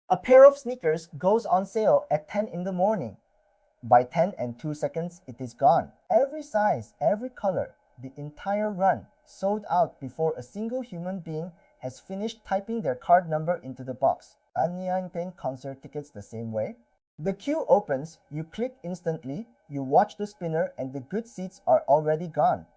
A pair of sneakers goes on sale at 10 in the morning. By 10 and 2 seconds, it is gone. Every size, every color, the entire run sold out before a single human being has finished typing their card number into the box. Anyang paying concert tickets the same way? The queue opens, you click instantly, you watch the spinner, and the good seats are already gone.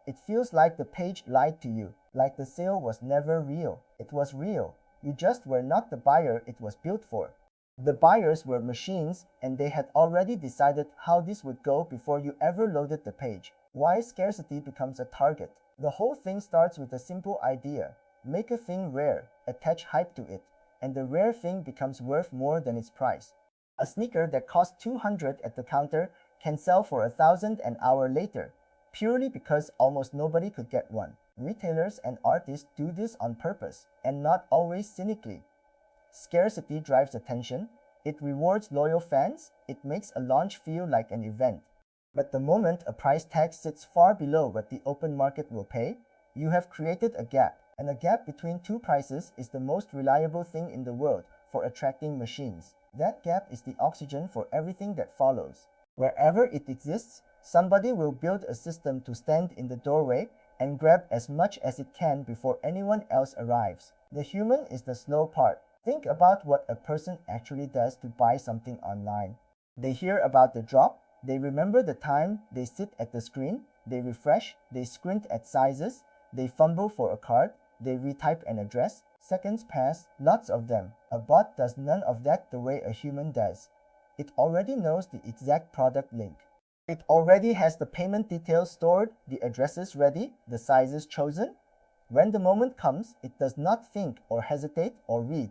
It feels like the page lied to you, like the sale was never real. It was real. You just were not the buyer it was built for. The buyers were machines, and they had already decided how this would go before you ever loaded the page. Why scarcity becomes a target? The whole thing starts with a simple idea. Make a thing rare, attach hype to it, and the rare thing becomes worth more than its price. A sneaker that cost 200 at the counter can sell for 1,000 an hour later, purely because almost nobody could get one. Retailers and artists do this on purpose, and not always cynically. Scarcity drives attention, it rewards loyal fans, it makes a launch feel like an event. But the moment a price tag sits far below what the open market will pay, you have created a gap. And a gap between two prices is the most reliable thing in the world for attracting machines. That gap is the oxygen for everything that follows. Wherever it exists, somebody will build a system to stand in the doorway and grab as much as it can before anyone else arrives. The human is the slow part. Think about what a person actually does to buy something online. They hear about the drop, they remember the time, they sit at the screen, they refresh, they squint at sizes, they fumble for a card, they retype an address. Seconds pass, lots of them. A bot does none of that the way a human does. It already knows the exact product link. It already has the payment details stored, the addresses ready, the sizes chosen. When the moment comes, it does not think or hesitate or read.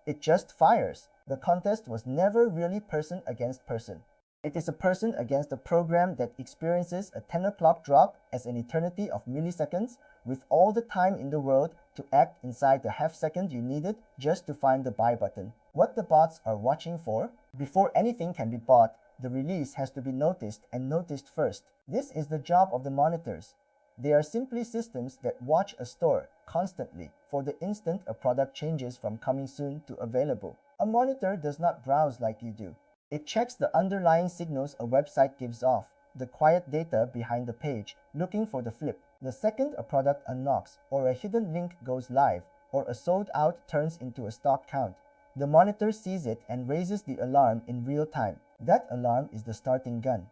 It just fires. The contest was never really person against person. It is a person against a program that experiences a 10 o'clock drop as an eternity of milliseconds with all the time in the world to act inside the half second you needed just to find the buy button. What the bots are watching for? Before anything can be bought, the release has to be noticed and noticed first. This is the job of the monitors. They are simply systems that watch a store constantly for the instant a product changes from coming soon to available. A monitor does not browse like you do. It checks the underlying signals a website gives off, the quiet data behind the page, looking for the flip. The second a product unknocks, or a hidden link goes live, or a sold out turns into a stock count, the monitor sees it and raises the alarm in real time. That alarm is the starting gun.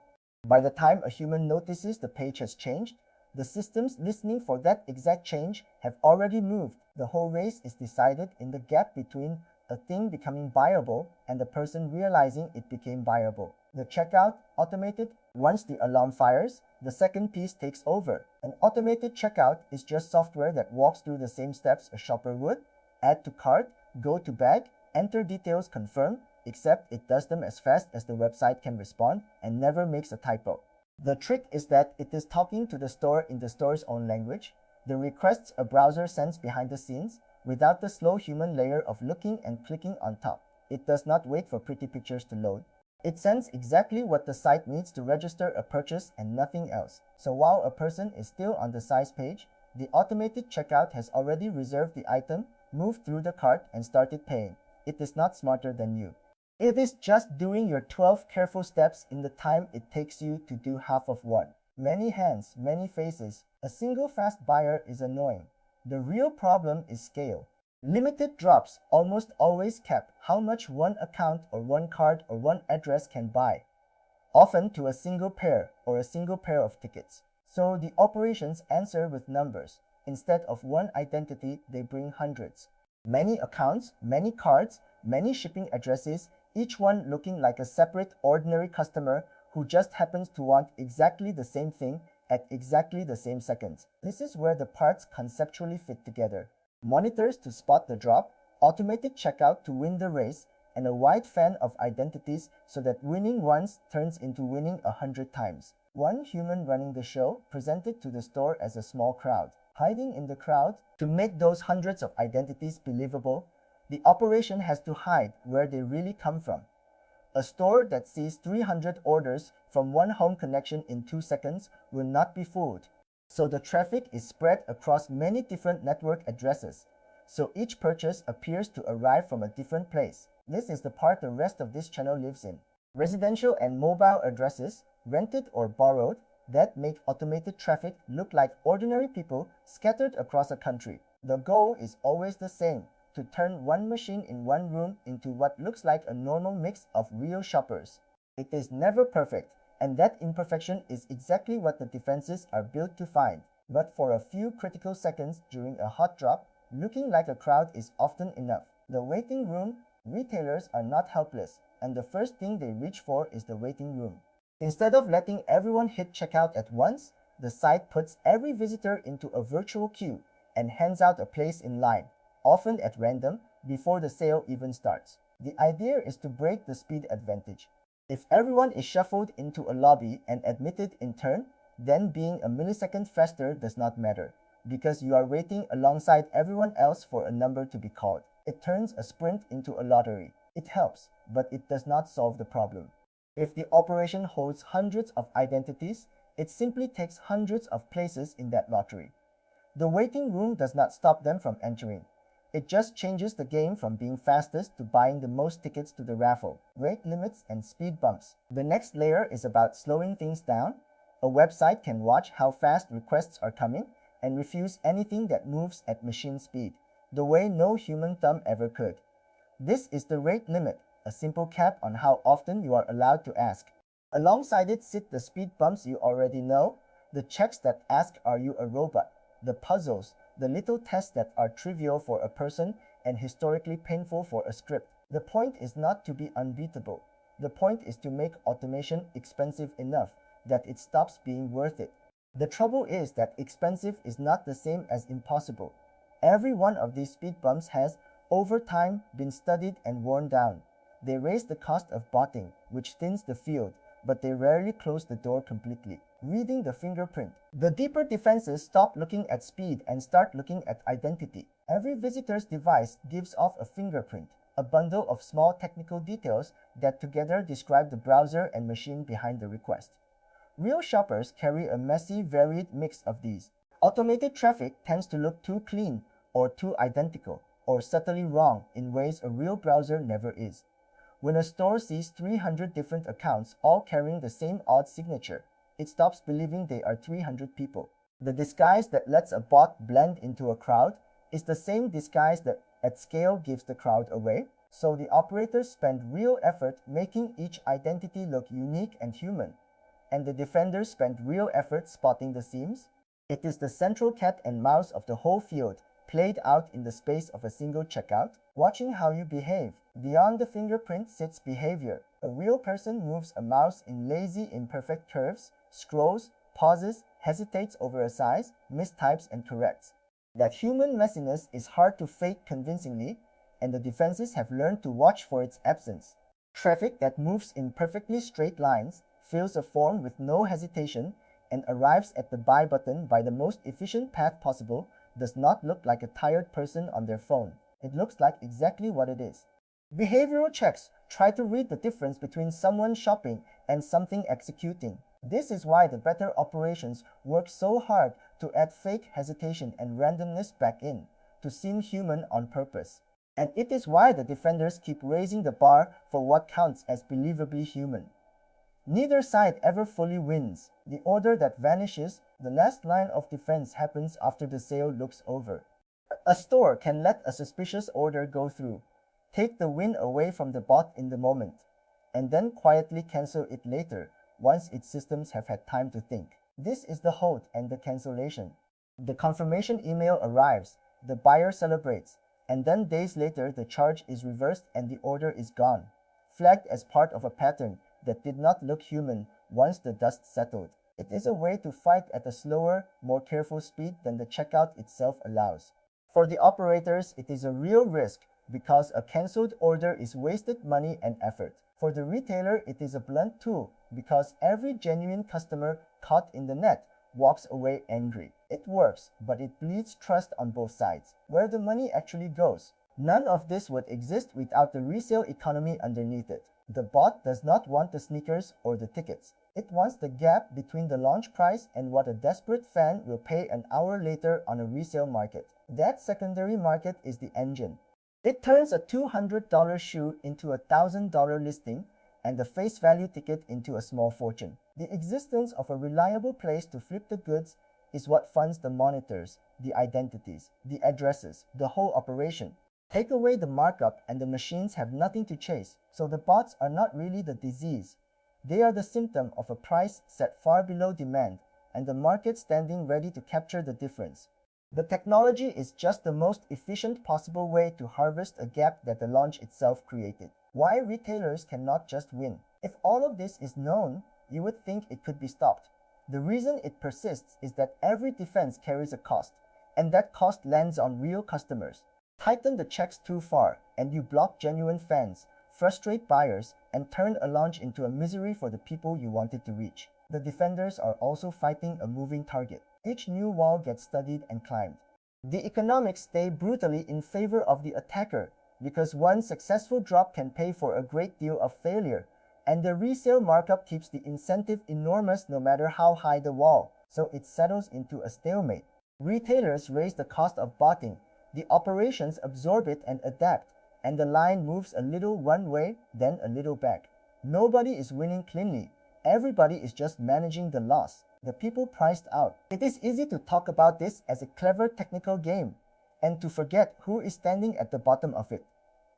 By the time a human notices the page has changed, the systems listening for that exact change have already moved. The whole race is decided in the gap between a thing becoming buyable and the person realizing it became buyable. The checkout, automated, once the alarm fires, the second piece takes over. An automated checkout is just software that walks through the same steps a shopper would: add to cart, go to bag, enter details, confirm, except it does them as fast as the website can respond and never makes a typo. The trick is that it is talking to the store in the store's own language. The requests a browser sends behind the scenes, without the slow human layer of looking and clicking on top. It does not wait for pretty pictures to load. It sends exactly what the site needs to register a purchase and nothing else. So while a person is still on the size page, the automated checkout has already reserved the item, moved through the cart, and started paying. It is not smarter than you. It is just doing your 12 careful steps in the time it takes you to do half of one. Many hands, many faces. A single fast buyer is annoying. The real problem is scale. Limited drops almost always cap how much one account or one card or one address can buy, often to a single pair or a single pair of tickets. So the operations answer with numbers. Instead of one identity, they bring hundreds. Many accounts, many cards, many shipping addresses, each one looking like a separate ordinary customer who just happens to want exactly the same thing at exactly the same second. This is where the parts conceptually fit together. Monitors to spot the drop, automated checkout to win the race, and a wide fan of identities so that winning once turns into winning 100 times. One human running the show, presented to the store as a small crowd. Hiding in the crowd, to make those hundreds of identities believable, the operation has to hide where they really come from. A store that sees 300 orders from one home connection in 2 seconds will not be fooled. So the traffic is spread across many different network addresses. So each purchase appears to arrive from a different place. This is the part the rest of this channel lives in. Residential and mobile addresses, rented or borrowed, that make automated traffic look like ordinary people scattered across a country. The goal is always the same: to turn one machine in one room into what looks like a normal mix of real shoppers. It is never perfect, and that imperfection is exactly what the defenses are built to find. But for a few critical seconds during a hot drop, looking like a crowd is often enough. The waiting room, retailers are not helpless, and the first thing they reach for is the waiting room. Instead of letting everyone hit checkout at once, the site puts every visitor into a virtual queue and hands out a place in line, often at random, before the sale even starts. The idea is to break the speed advantage. If everyone is shuffled into a lobby and admitted in turn, then being a millisecond faster does not matter, because you are waiting alongside everyone else for a number to be called. It turns a sprint into a lottery. It helps, but it does not solve the problem. If the operation holds hundreds of identities, it simply takes hundreds of places in that lottery. The waiting room does not stop them from entering. It just changes the game from being fastest to buying the most tickets to the raffle. Rate limits and speed bumps. The next layer is about slowing things down. A website can watch how fast requests are coming and refuse anything that moves at machine speed, the way no human thumb ever could. This is the rate limit, a simple cap on how often you are allowed to ask. Alongside it sit the speed bumps you already know, the checks that ask, "Are you a robot?" The puzzles, the little tests that are trivial for a person and historically painful for a script. The point is not to be unbeatable. The point is to make automation expensive enough that it stops being worth it. The trouble is that expensive is not the same as impossible. Every one of these speed bumps has, over time, been studied and worn down. They raise the cost of botting, which thins the field, but they rarely close the door completely. Reading the fingerprint. The deeper defenses stop looking at speed and start looking at identity. Every visitor's device gives off a fingerprint, a bundle of small technical details that together describe the browser and machine behind the request. Real shoppers carry a messy, varied mix of these. Automated traffic tends to look too clean, or too identical, or subtly wrong in ways a real browser never is. When a store sees 300 different accounts all carrying the same odd signature, it stops believing they are 300 people. The disguise that lets a bot blend into a crowd is the same disguise that at scale gives the crowd away, so the operators spend real effort making each identity look unique and human, and the defenders spend real effort spotting the seams. It is the central cat and mouse of the whole field, played out in the space of a single checkout, watching how you behave. Beyond the fingerprint sits behavior. A real person moves a mouse in lazy, imperfect curves, scrolls, pauses, hesitates over a size, mistypes and corrects. That human messiness is hard to fake convincingly, and the defenses have learned to watch for its absence. Traffic that moves in perfectly straight lines, fills a form with no hesitation, and arrives at the buy button by the most efficient path possible does not look like a tired person on their phone. It looks like exactly what it is. Behavioral checks try to read the difference between someone shopping and something executing. This is why the better operations work so hard to add fake hesitation and randomness back in, to seem human on purpose. And it is why the defenders keep raising the bar for what counts as believably human. Neither side ever fully wins. The order that vanishes, the last line of defense, happens after the sale looks over. A store can let a suspicious order go through, take the win away from the bot in the moment, and then quietly cancel it later once its systems have had time to think. This is the hold and the cancellation. The confirmation email arrives, the buyer celebrates, and then days later the charge is reversed and the order is gone, flagged as part of a pattern that did not look human once the dust settled. It is a way to fight at a slower, more careful speed than the checkout itself allows. For the operators, it is a real risk because a cancelled order is wasted money and effort. For the retailer, it is a blunt tool because every genuine customer caught in the net walks away angry. It works, but it bleeds trust on both sides. Where the money actually goes. None of this would exist without the resale economy underneath it. The bot does not want the sneakers or the tickets. It wants the gap between the launch price and what a desperate fan will pay an hour later on a resale market. That secondary market is the engine. It turns a $200 shoe into a $1,000 listing and the face value ticket into a small fortune. The existence of a reliable place to flip the goods is what funds the monitors, the identities, the addresses, the whole operation. Take away the markup and the machines have nothing to chase, so the bots are not really the disease. They are the symptom of a price set far below demand and the market standing ready to capture the difference. The technology is just the most efficient possible way to harvest a gap that the launch itself created. Why retailers cannot just win? If all of this is known, you would think it could be stopped. The reason it persists is that every defense carries a cost, and that cost lands on real customers. Tighten the checks too far, and you block genuine fans, frustrate buyers, and turn a launch into a misery for the people you wanted to reach. The defenders are also fighting a moving target. Each new wall gets studied and climbed. The economics stay brutally in favor of the attacker because one successful drop can pay for a great deal of failure, and the resale markup keeps the incentive enormous no matter how high the wall, so it settles into a stalemate. Retailers raise the cost of botting, the operations absorb it and adapt, and the line moves a little one way, then a little back. Nobody is winning cleanly. Everybody is just managing the loss. The people priced out. It is easy to talk about this as a clever technical game, and to forget who is standing at the bottom of it.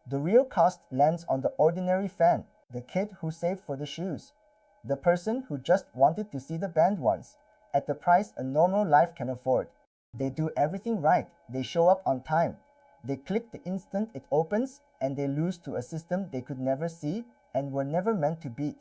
The real cost lands on the ordinary fan, the kid who saved for the shoes, the person who just wanted to see the band once, at the price a normal life can afford. They do everything right, they show up on time, they click the instant it opens, and they lose to a system they could never see and were never meant to beat.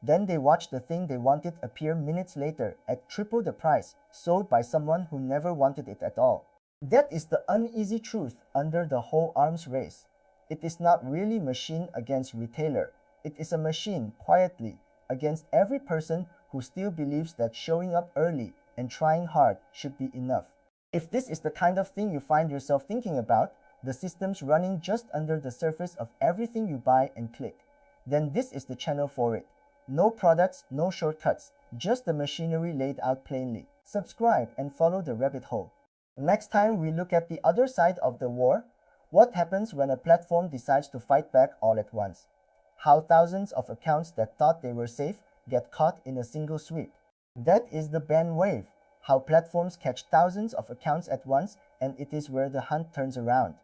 Then they watch the thing they wanted appear minutes later at triple the price, sold by someone who never wanted it at all. That is the uneasy truth under the whole arms race. It is not really machine against retailer. It is a machine, quietly, against every person who still believes that showing up early and trying hard should be enough. If this is the kind of thing you find yourself thinking about, the systems running just under the surface of everything you buy and click, then this is the channel for it. No products, no shortcuts, just the machinery laid out plainly. Subscribe and follow the rabbit hole. Next time we look at the other side of the war, what happens when a platform decides to fight back all at once? How thousands of accounts that thought they were safe get caught in a single sweep. That is the ban wave, how platforms catch thousands of accounts at once, and it is where the hunt turns around.